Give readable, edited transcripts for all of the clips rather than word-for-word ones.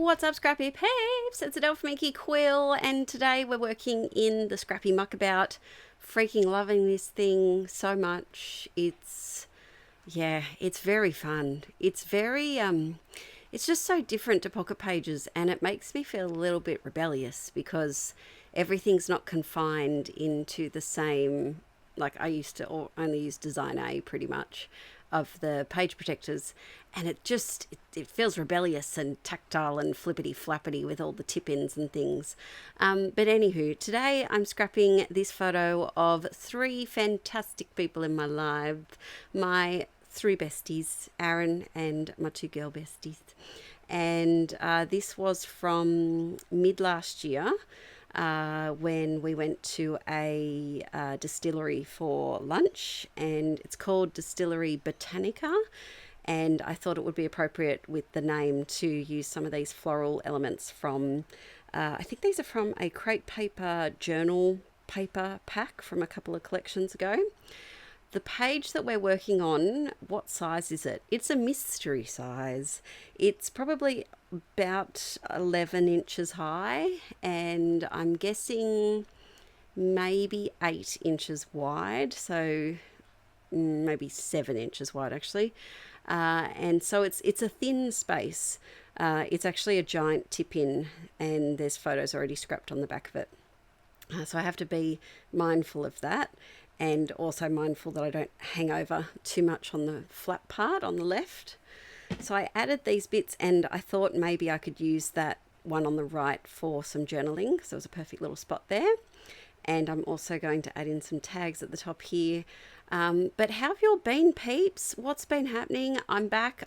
What's up, Scrappy peeps? It's Adele from Inkie Quill, and today we're working in the Scrappy muckabout. Freaking loving this thing so much. It's very fun. It's just so different to pocket pages, and it makes me feel a little bit rebellious because everything's not confined into the same. Like, I used to only use Design A pretty much of the page protectors, and it feels rebellious and tactile and flippity flappity with all the tip-ins and things. But anywho, today I'm scrapping this photo of three fantastic people in my life. My three besties, Aaron and my two girl besties. And this was from mid last year, when we went to a distillery for lunch, and it's called Distillery Botanica, and I thought it would be appropriate with the name to use some of these floral elements from, I think these are from a crate paper journal paper pack from a couple of collections ago. The page that we're working on, what size is it? It's a mystery size. It's probably about 11 inches high, and I'm guessing maybe 8 inches wide, so maybe 7 inches wide actually. And so it's a thin space. It's actually a giant tip-in, and there's photos already scrapped on the back of it. So I have to be mindful of that, and also mindful that I don't hang over too much on the flat part on the left. So I added these bits, and I thought maybe I could use that one on the right for some journaling, because there was a perfect little spot there. And I'm also going to add in some tags at the top here. But how have you all been, peeps? What's been happening? I'm back.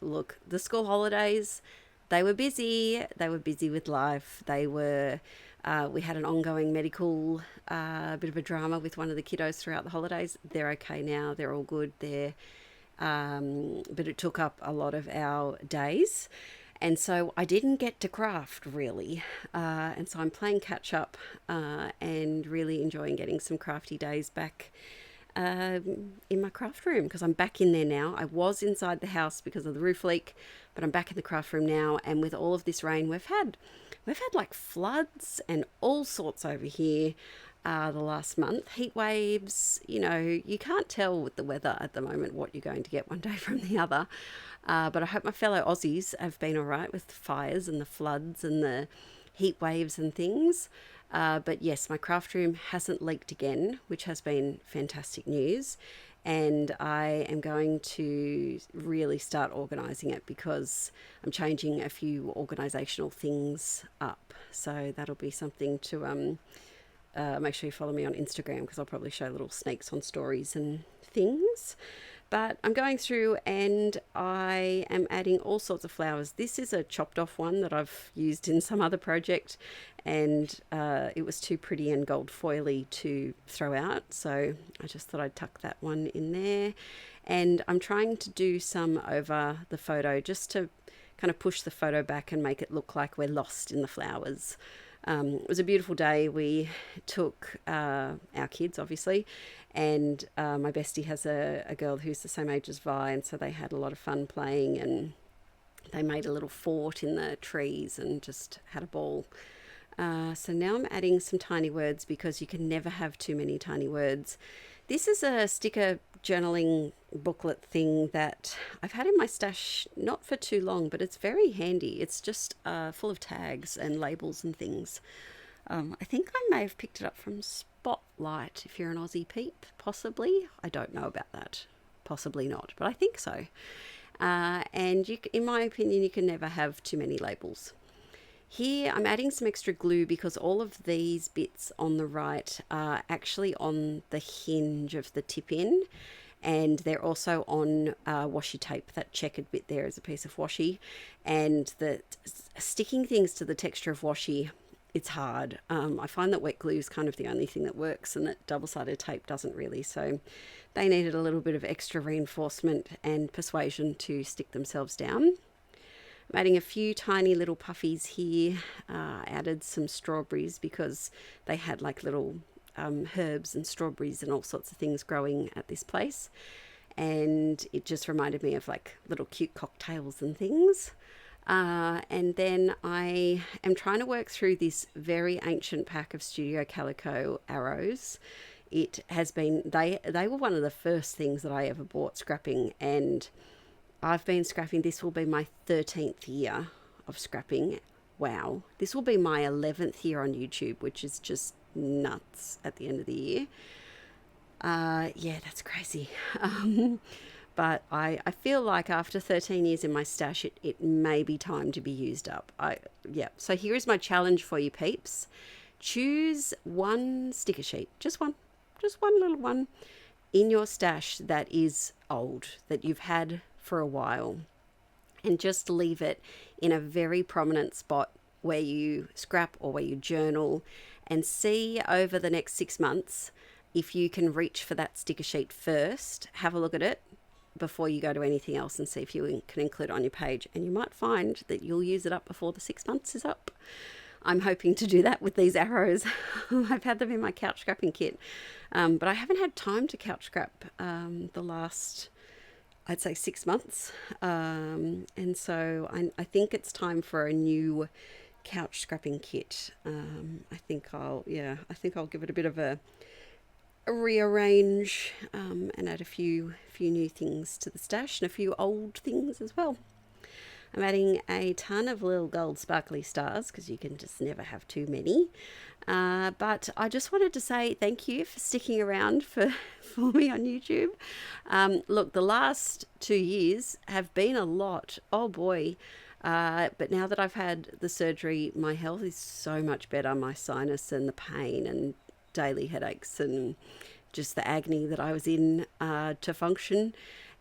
Look, the school holidays, they were busy. They were busy with life. We had an ongoing medical bit of a drama with one of the kiddos throughout the holidays. They're okay now. They're all good. But it took up a lot of our days. And so I didn't get to craft really. And so I'm playing catch up and really enjoying getting some crafty days back in my craft room, because I'm back in there now. I was inside the house because of the roof leak, but I'm back in the craft room now. And with all of this rain we've had like floods and all sorts over here the last month. Heat waves, you can't tell with the weather at the moment what you're going to get one day from the other. But I hope my fellow Aussies have been all right with the fires and the floods and the heat waves and things. But yes, my craft room hasn't leaked again, which has been fantastic news. And I am going to really start organising it, because I'm changing a few organisational things up. So that'll be something to make sure you follow me on Instagram, because I'll probably show little sneaks on stories and things. But I'm going through and I am adding all sorts of flowers. This is a chopped off one that I've used in some other project, and it was too pretty and gold foily to throw out. So I just thought I'd tuck that one in there. And I'm trying to do some over the photo, just to kind of push the photo back and make it look like we're lost in the flowers. It was a beautiful day. We took our kids, obviously, and my bestie has a girl who's the same age as Vi, and so they had a lot of fun playing, and they made a little fort in the trees and just had a ball. So now I'm adding some tiny words, because you can never have too many tiny words. This is a sticker journaling booklet thing that I've had in my stash not for too long, but it's very handy. It's just full of tags and labels and things. I think I may have picked it up from Spotlight, if you're an Aussie peep, possibly. I don't know about that. Possibly not, but I think so. And in my opinion, you can never have too many labels. Here I'm adding some extra glue, because all of these bits on the right are actually on the hinge of the tip-in, and they're also on washi tape. That checkered bit there is a piece of washi, and sticking things to the texture of washi, it's hard. I find that wet glue is kind of the only thing that works, and that double-sided tape doesn't really, so they needed a little bit of extra reinforcement and persuasion to stick themselves down. I'm adding a few tiny little puffies here. I added some strawberries, because they had like little herbs and strawberries and all sorts of things growing at this place, and it just reminded me of like little cute cocktails and things. And then I am trying to work through this very ancient pack of Studio Calico arrows. It has been, they were one of the first things that I ever bought scrapping, and I've been scrapping. This will be my 13th year of scrapping. Wow. This will be my 11th year on YouTube, which is just nuts at the end of the year. Yeah, that's crazy. But I feel like after 13 years in my stash, it may be time to be used up. Yeah. So here is my challenge for you peeps. Choose one sticker sheet, just one little one in your stash that is old, that you've had for a while, and just leave it in a very prominent spot where you scrap or where you journal, and see over the next 6 months if you can reach for that sticker sheet first. Have a look at it before you go to anything else and see if you can include it on your page, and you might find that you'll use it up before the 6 months is up. I'm hoping to do that with these arrows. I've had them in my couch scrapping kit, but I haven't had time to couch scrap the last, I'd say, 6 months, and so I think it's time for a new couch scrapping kit. I think I'll give it a bit of a rearrange, and add a few new things to the stash and a few old things as well. I'm adding a ton of little gold sparkly stars because you can just never have too many. But I just wanted to say thank you for sticking around for me on YouTube. Look, the last 2 years have been a lot. Oh boy. But now that I've had the surgery, my health is so much better. My sinus and the pain and daily headaches and just the agony that I was in to function.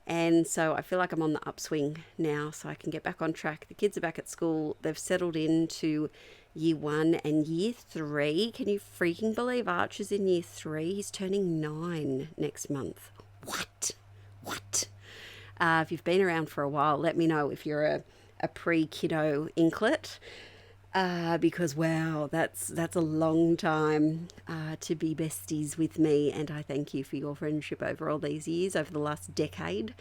And so I feel like I'm on the upswing now, so I can get back on track. The kids are back at school. They've settled into year 1 and year 3. Can you freaking believe Archer's in year 3? He's turning 9 next month. What? If you've been around for a while, let me know if you're a pre-kiddo inklet. Because wow, that's a long time to be besties with me, and I thank you for your friendship over all these years, over the last decade.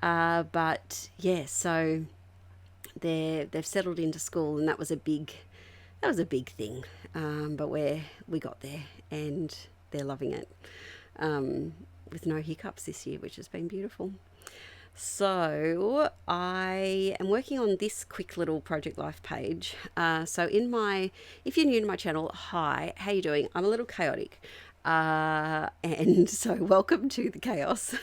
But yeah, so they've settled into school, and that was a big thing. But we got there, and they're loving it, with no hiccups this year, which has been beautiful. So I am working on this quick little Project Life page. So if you're new to my channel, hi, how you doing? I'm a little chaotic. And so welcome to the chaos.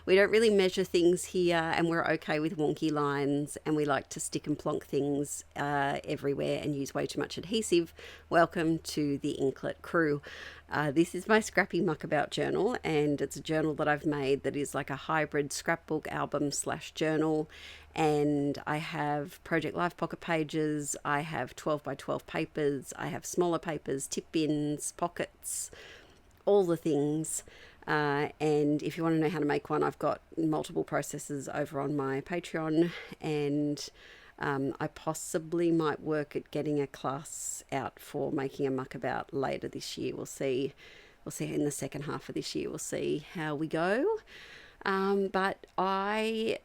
We don't really measure things here, and we're okay with wonky lines, and we like to stick and plonk things everywhere and use way too much adhesive. Welcome to the Inklet crew. This is my Scrappy Muckabout journal, and it's a journal that I've made that is like a hybrid scrapbook album / journal. And I have Project Life pocket pages, I have 12 by 12 papers, I have smaller papers, tip bins, pockets, all the things. And if you want to know how to make one, I've got multiple processes over on my Patreon, and I possibly might work at getting a class out for making a muckabout later this year. We'll see in the second half of this year. We'll see how we go. But I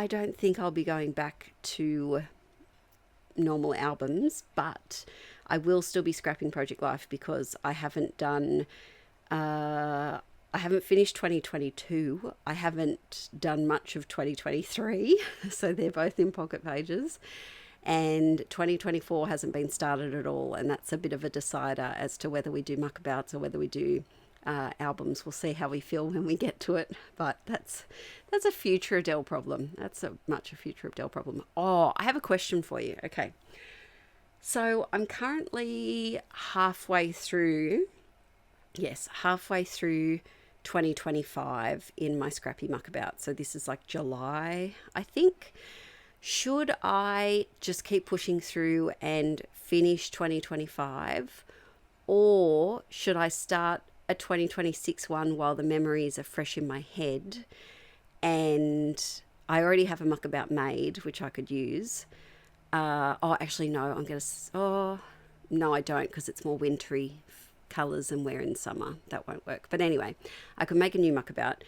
don't think I'll be going back to normal albums, but I will still be scrapping Project Life because I haven't finished 2022. I haven't done much of 2023, so they're both in pocket pages. And 2024 hasn't been started at all, and that's a bit of a decider as to whether we do muckabouts or whether we do albums. We'll see how we feel when we get to it, but that's a future Adele problem. That's much a future Adele problem. Oh, I have a question for you. Okay, so I'm currently halfway through 2025 in my Scrappy Muckabout. So this is like July, I think. Should I just keep pushing through and finish 2025, or should I start a 2026 one while the memories are fresh in my head? And I already have a muckabout made, which I could use. Actually, no, no, I don't, because it's more wintry colours and we're in summer. That won't work. But anyway, I could make a new muckabout.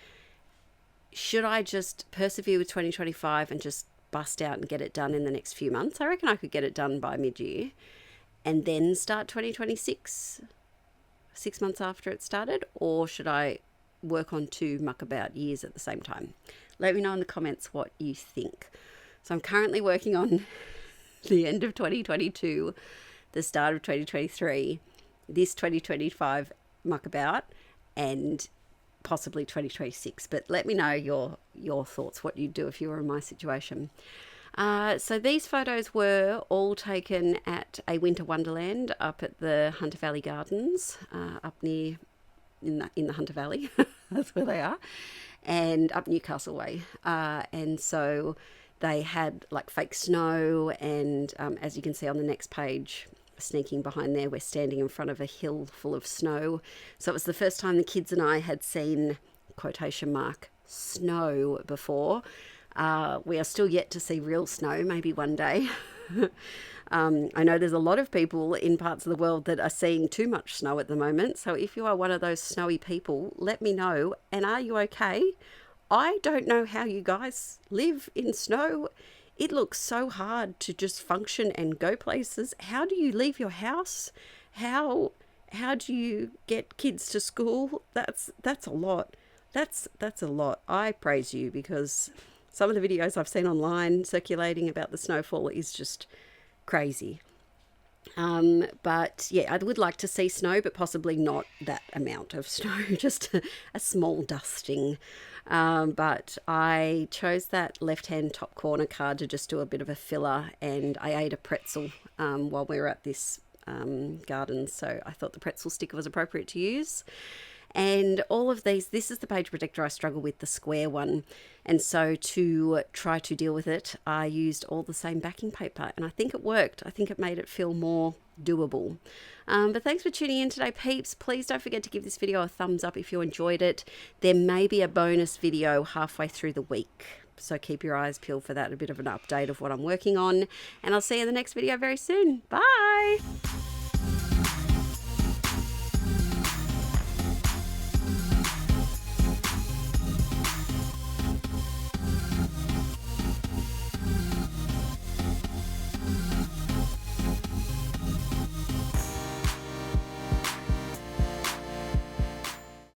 Should I just persevere with 2025 and just bust out and get it done in the next few months. I reckon I could get it done by mid-year and then start 2026 6 months after it started, or should I work on 2 muckabout years at the same time? Let me know in the comments what you think. So I'm currently working on the end of 2022, the start of 2023, this 2025 muckabout, and possibly 2026. But let me know your thoughts, what you'd do if you were in my situation. So these photos were all taken at a winter wonderland up at the Hunter Valley Gardens, up near in the Hunter Valley. That's where they are, and up Newcastle Way. And so they had like fake snow, and as you can see on the next page, sneaking behind there, we're standing in front of a hill full of snow. So it was the first time the kids and I had seen, quotation mark, snow before. We are still yet to see real snow, maybe one day. I know there's a lot of people in parts of the world that are seeing too much snow at the moment. So if you are one of those snowy people, let me know. And are you okay? I don't know how you guys live in snow. It looks so hard to just function and go places. How do you leave your house? How do you get kids to school? That's a lot. That's a lot. I praise you, because some of the videos I've seen online circulating about the snowfall is just crazy. But yeah, I would like to see snow, but possibly not that amount of snow, just a small dusting. But I chose that left-hand top corner card to just do a bit of a filler, and I ate a pretzel while we were at this garden, so I thought the pretzel sticker was appropriate to use. And all of these, this is the page protector I struggle with, the square one. And so to try to deal with it, I used all the same backing paper, and I think it worked. I think it made it feel more doable. But thanks for tuning in today, peeps. Please don't forget to give this video a thumbs up if you enjoyed it. There may be a bonus video halfway through the week, so keep your eyes peeled for that, a bit of an update of what I'm working on. And I'll see you in the next video very soon. Bye!